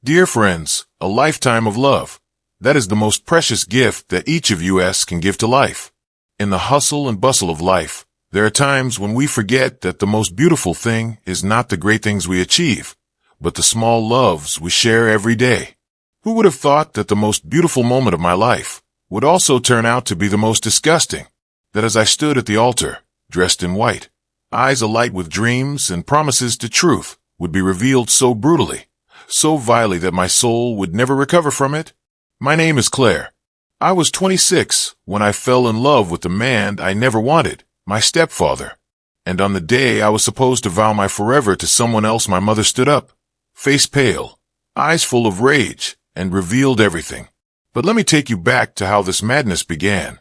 Dear friends, a lifetime of love. That is the most precious gift that each of us can give to life. In the hustle and bustle of life, there are times when we forget that the most beautiful thing is not the great things we achieve, but the small loves we share every day. Who would have thought that the most beautiful moment of my life would also turn out to be the most disgusting? That as I stood at the altar, dressed in white, eyes alight with dreams and promises to truth, would be revealed so brutally, so vilely that my soul would never recover from it? My name is Claire. I was 26 when I fell in love with the man I never wanted, my stepfather. And on the day I was supposed to vow my forever to someone else, my mother stood up, face pale, eyes full of rage, and revealed everything. But let me take you back to how this madness began.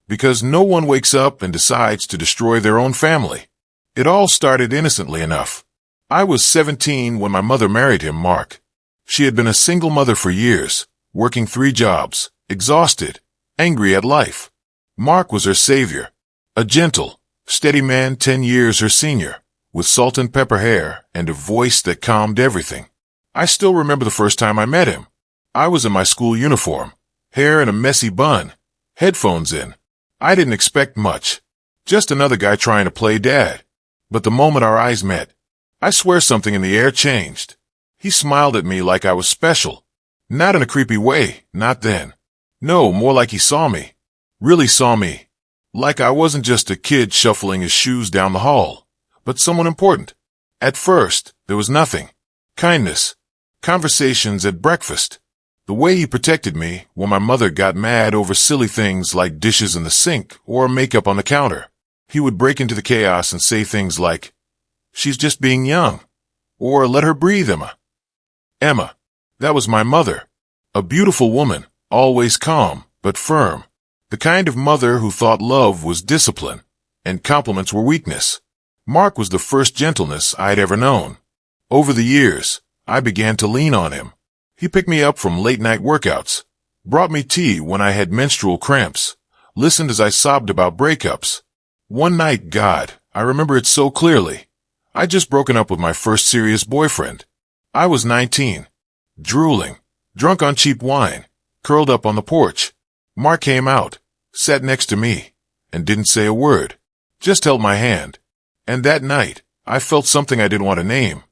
Because no one wakes up and decides to destroy their own family. It all started innocently enough. I was 17 when my mother married him, Mark. She had been a single mother for years, working 3 jobs, exhausted, angry at life. Mark was her savior, a gentle, steady man 10 years her senior, with salt and pepper hair and a voice that calmed everything. I still remember the first time I met him. I was in my school uniform, hair in a messy bun, headphones in. I didn't expect much, just another guy trying to play dad. But the moment our eyes met, I swear something in the air changed. He smiled at me like I was special. Not in a creepy way, not then. No, more like he saw me. Really saw me. Like I wasn't just a kid shuffling his shoes down the hall, but someone important. At first, there was nothing. Kindness. Conversations at breakfast. The way he protected me when my mother got mad over silly things like dishes in the sink or makeup on the counter. He would break into the chaos and say things like, "She's just being young," or "Let her breathe, Emma." Emma. That was my mother. A beautiful woman, always calm, but firm. The kind of mother who thought love was discipline, and compliments were weakness. Mark was the first gentleness I'd ever known. Over the years, I began to lean on him. He picked me up from late-night workouts, brought me tea when I had menstrual cramps, listened as I sobbed about breakups. One night, God, I remember it so clearly. I'd just broken up with my first serious boyfriend. I was 19. Drooling, drunk on cheap wine, curled up on the porch. Mark came out, sat next to me, and didn't say a word, just held my hand. And that night, I felt something I didn't want to name.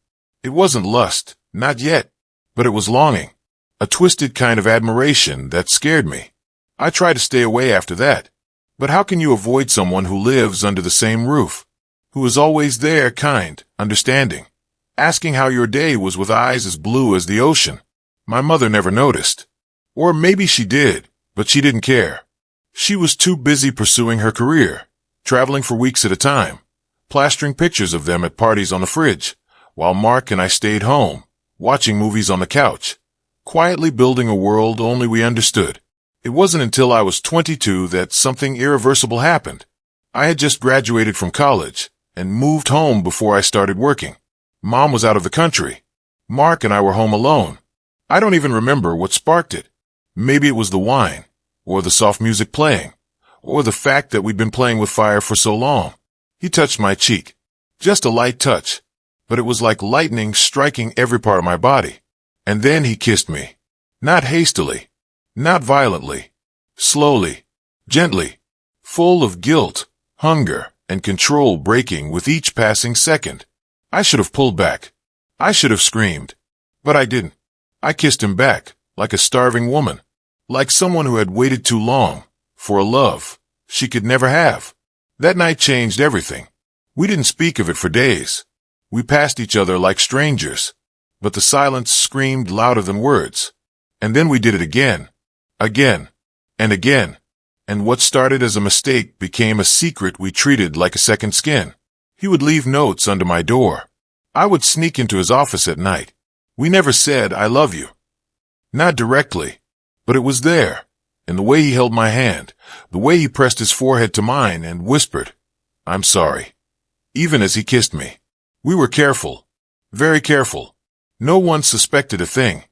It wasn't lust, not yet, but it was longing, a twisted kind of admiration that scared me. I tried to stay away after that. But how can you avoid someone who lives under the same roof, who is always there, kind, understanding? Asking how your day was with eyes as blue as the ocean. My mother never noticed. Or maybe she did, but she didn't care. She was too busy pursuing her career, traveling for weeks at a time, plastering pictures of them at parties on the fridge, while Mark and I stayed home, watching movies on the couch, quietly building a world only we understood. It wasn't until I was 22 that something irreversible happened. I had just graduated from college and moved home before I started working. Mom was out of the country. Mark and I were home alone. I don't even remember what sparked it. Maybe it was the wine, or the soft music playing, or the fact that we'd been playing with fire for so long. He touched my cheek. Just a light touch, but it was like lightning striking every part of my body. And then he kissed me. Not hastily, not violently, slowly, gently, full of guilt, hunger, and control breaking with each passing second. I should have pulled back. I should have screamed. But I didn't. I kissed him back, like a starving woman, like someone who had waited too long for a love she could never have. That night changed everything. We didn't speak of it for days. We passed each other like strangers, but the silence screamed louder than words. And then we did it again, and again. And what started as a mistake became a secret we treated like a second skin. He would leave notes under my door. I would sneak into his office at night. We never said, "I love you." Not directly, but it was there, in the way he held my hand, the way he pressed his forehead to mine and whispered, "I'm sorry," even as he kissed me. We were careful, very careful. No one suspected a thing.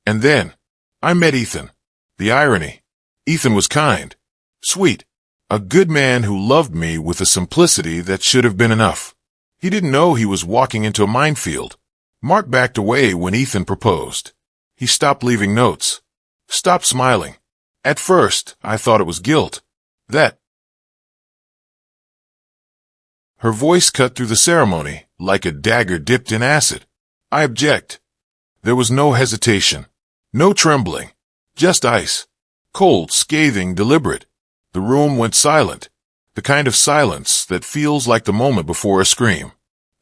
And then, I met Ethan. The irony. Ethan was kind, sweet, a good man who loved me with a simplicity that should have been enough. He didn't know he was walking into a minefield. Mark backed away when Ethan proposed. He stopped leaving notes. Stopped smiling. At first, I thought it was guilt. That. Her voice cut through the ceremony, like a dagger dipped in acid. I object. There was no hesitation. No trembling. Just ice. Cold, scathing, deliberate. The room went silent. The kind of silence that feels like the moment before a scream.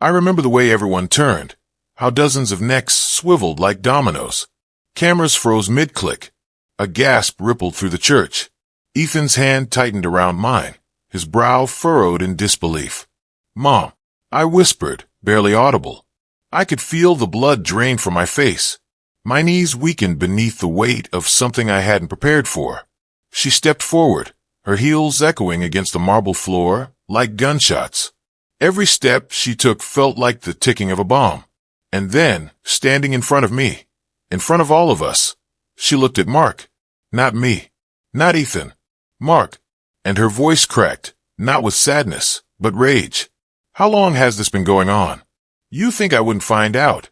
I remember the way everyone turned. How dozens of necks swiveled like dominoes. Cameras froze mid-click. A gasp rippled through the church. Ethan's hand tightened around mine, his brow furrowed in disbelief. "Mom," I whispered, barely audible. I could feel the blood drain from my face. My knees weakened beneath the weight of something I hadn't prepared for. She stepped forward, her heels echoing against the marble floor like gunshots. Every step she took felt like the ticking of a bomb. And then, standing in front of me, in front of all of us, she looked at Mark. Not me. Not Ethan. Mark. And her voice cracked, not with sadness, but rage. "How long has this been going on? You think I wouldn't find out?"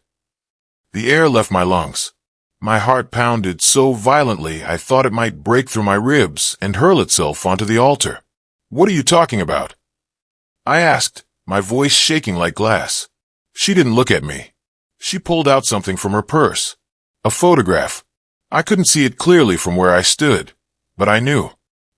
The air left my lungs. My heart pounded so violently I thought it might break through my ribs and hurl itself onto the altar. "What are you talking about?" I asked, my voice shaking like glass. She didn't look at me. She pulled out something from her purse. A photograph. I couldn't see it clearly from where I stood, but I knew.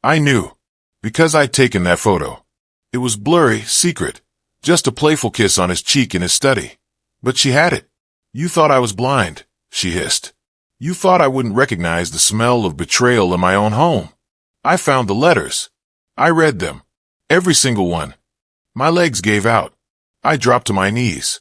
I knew. Because I'd taken that photo. It was blurry, secret. Just a playful kiss on his cheek in his study. But she had it. "You thought I was blind," she hissed. "You thought I wouldn't recognize the smell of betrayal in my own home." I found the letters. I read them. Every single one. My legs gave out. I dropped to my knees.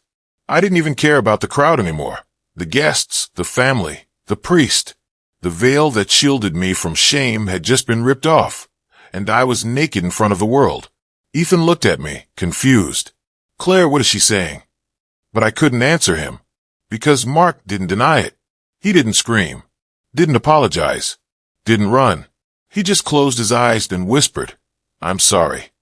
I didn't even care about the crowd anymore. The guests, the family, the priest. The veil that shielded me from shame had just been ripped off, and I was naked in front of the world. Ethan looked at me, confused. "Claire, what is she saying?" But I couldn't answer him, because Mark didn't deny it. He didn't scream, didn't apologize, didn't run. He just closed his eyes and whispered, "I'm sorry."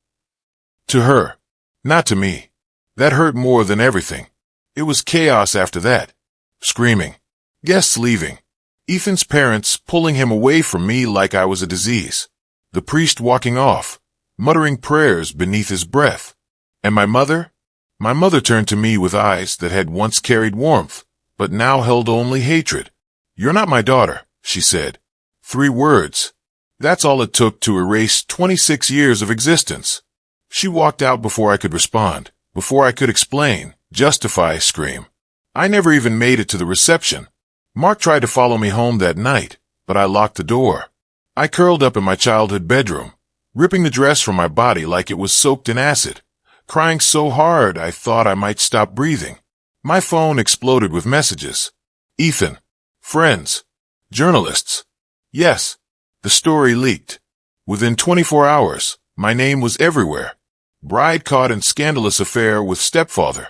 To her, not to me. That hurt more than everything. It was chaos after that. Screaming. Guests leaving. Ethan's parents pulling him away from me like I was a disease. The priest walking off, muttering prayers beneath his breath. And my mother? My mother turned to me with eyes that had once carried warmth, but now held only hatred. "You're not my daughter," she said. 3 words. That's all it took to erase 26 years of existence. She walked out before I could respond, before I could explain, justify, scream. I never even made it to the reception. Mark tried to follow me home that night, but I locked the door. I curled up in my childhood bedroom, ripping the dress from my body like it was soaked in acid, crying so hard I thought I might stop breathing. My phone exploded with messages. Ethan. Friends. Journalists. Yes. The story leaked. Within 24 hours, my name was everywhere. Bride caught in scandalous affair with stepfather.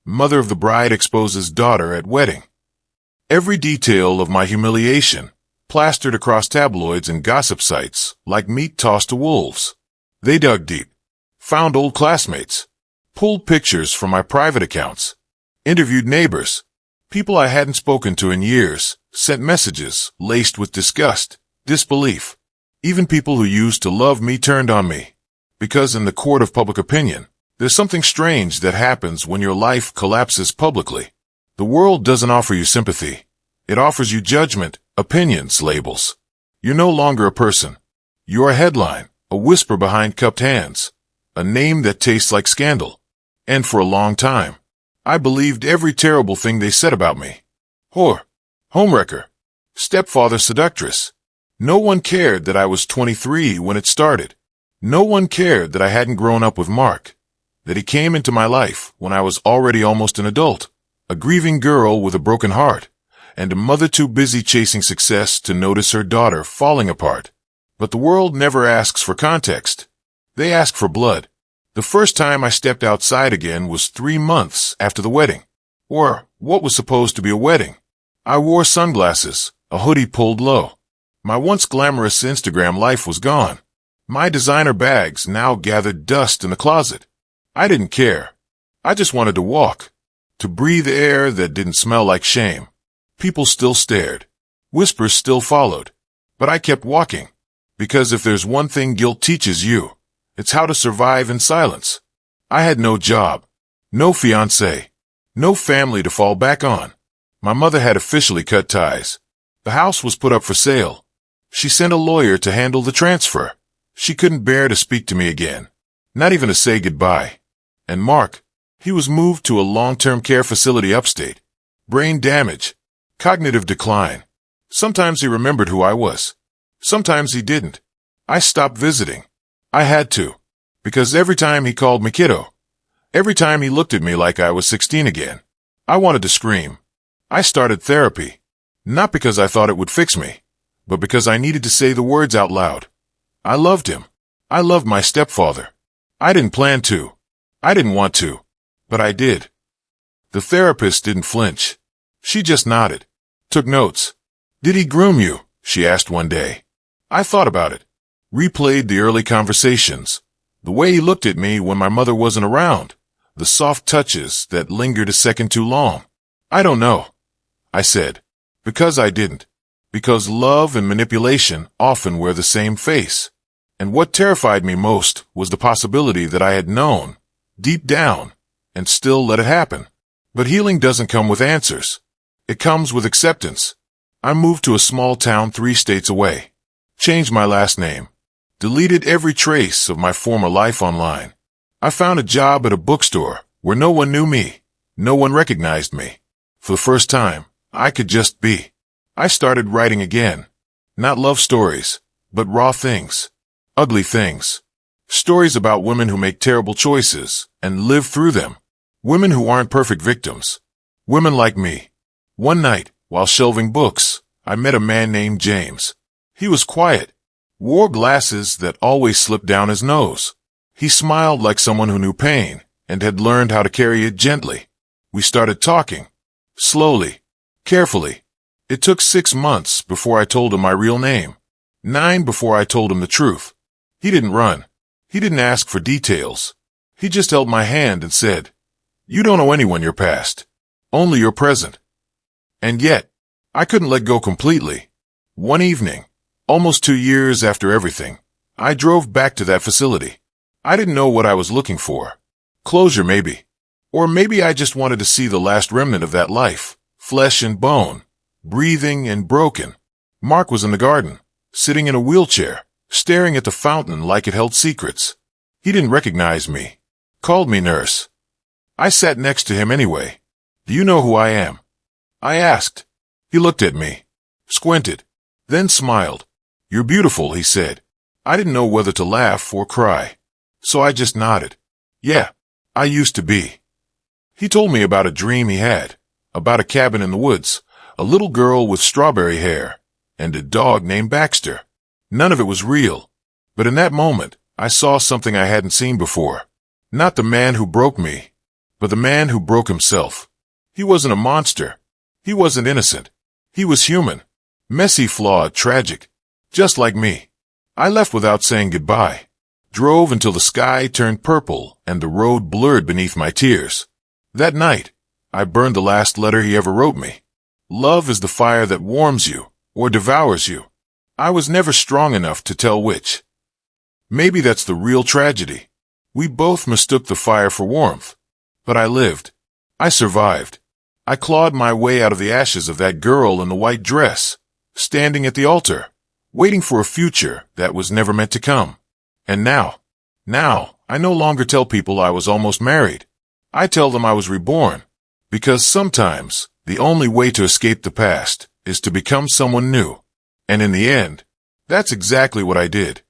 Mother of the bride exposes daughter at wedding. Every detail of my humiliation, plastered across tabloids and gossip sites like meat tossed to wolves. They dug deep, found old classmates, pulled pictures from my private accounts, interviewed neighbors, people I hadn't spoken to in years, sent messages laced with disgust, disbelief. Even people who used to love me turned on me. Because in the court of public opinion, there's something strange that happens when your life collapses publicly. The world doesn't offer you sympathy. It offers you judgment, opinions, labels. You're no longer a person. You're a headline, a whisper behind cupped hands, a name that tastes like scandal. And for a long time, I believed every terrible thing they said about me. Whore, homewrecker, stepfather seductress. No one cared that I was 23 when it started. No one cared that I hadn't grown up with Mark, that he came into my life when I was already almost an adult, a grieving girl with a broken heart, and a mother too busy chasing success to notice her daughter falling apart. But the world never asks for context. They ask for blood. The first time I stepped outside again was 3 months after the wedding. Or what was supposed to be a wedding. I wore sunglasses, a hoodie pulled low. My once glamorous Instagram life was gone. My designer bags now gathered dust in the closet. I didn't care. I just wanted to walk, to breathe air that didn't smell like shame. People still stared. Whispers still followed. But I kept walking. Because if there's one thing guilt teaches you, it's how to survive in silence. I had no job, no fiancé, no family to fall back on. My mother had officially cut ties. The house was put up for sale. She sent a lawyer to handle the transfer. She couldn't bear to speak to me again, not even to say goodbye. And Mark, he was moved to a long-term care facility upstate. Brain damage, cognitive decline. Sometimes he remembered who I was. Sometimes he didn't. I stopped visiting. I had to. Because every time he called me kiddo, every time he looked at me like I was 16 again, I wanted to scream. I started therapy. Not because I thought it would fix me, but because I needed to say the words out loud. I loved him. I loved my stepfather. I didn't plan to. I didn't want to. But I did. The therapist didn't flinch. She just nodded. Took notes. Did he groom you? She asked one day. I thought about it. Replayed the early conversations. The way he looked at me when my mother wasn't around. The soft touches that lingered a second too long. I don't know, I said. Because I didn't. Because love and manipulation often wear the same face. And what terrified me most was the possibility that I had known, deep down, and still let it happen. But healing doesn't come with answers. It comes with acceptance. I moved to a small town 3 states away. Changed my last name. Deleted every trace of my former life online. I found a job at a bookstore where no one knew me. No one recognized me. For the first time, I could just be. I started writing again. Not love stories, but raw things. Ugly things. Stories about women who make terrible choices and live through them. Women who aren't perfect victims. Women like me. One night, while shelving books, I met a man named James. He was quiet. Wore glasses that always slipped down his nose. He smiled like someone who knew pain and had learned how to carry it gently. We started talking. Slowly. Carefully. It took 6 months before I told him my real name. 9 before I told him the truth. He didn't run. He didn't ask for details. He just held my hand and said, "You don't owe anyone your past. Only your present." And yet, I couldn't let go completely. One evening, almost 2 years after everything, I drove back to that facility. I didn't know what I was looking for. Closure, maybe. Or maybe I just wanted to see the last remnant of that life. Flesh and bone. Breathing and broken. Mark was in the garden, sitting in a wheelchair, staring at the fountain like it held secrets. He didn't recognize me. Called me nurse. I sat next to him anyway. "Do you know who I am?" I asked. He looked at me. Squinted. Then smiled. "You're beautiful," he said. I didn't know whether to laugh or cry. So I just nodded. "Yeah, I used to be." He told me about a dream he had. About a cabin in the woods. A little girl with strawberry hair. And a dog named Baxter. None of it was real. But in that moment, I saw something I hadn't seen before. Not the man who broke me, but the man who broke himself. He wasn't a monster. He wasn't innocent. He was human. Messy, flawed, tragic. Just like me. I left without saying goodbye. Drove until the sky turned purple and the road blurred beneath my tears. That night, I burned the last letter he ever wrote me. Love is the fire that warms you or devours you. I was never strong enough to tell which. Maybe that's the real tragedy. We both mistook the fire for warmth. But I lived. I survived. I clawed my way out of the ashes of that girl in the white dress, standing at the altar, waiting for a future that was never meant to come. And now, I no longer tell people I was almost married. I tell them I was reborn. Because sometimes, the only way to escape the past is to become someone new. And in the end, that's exactly what I did.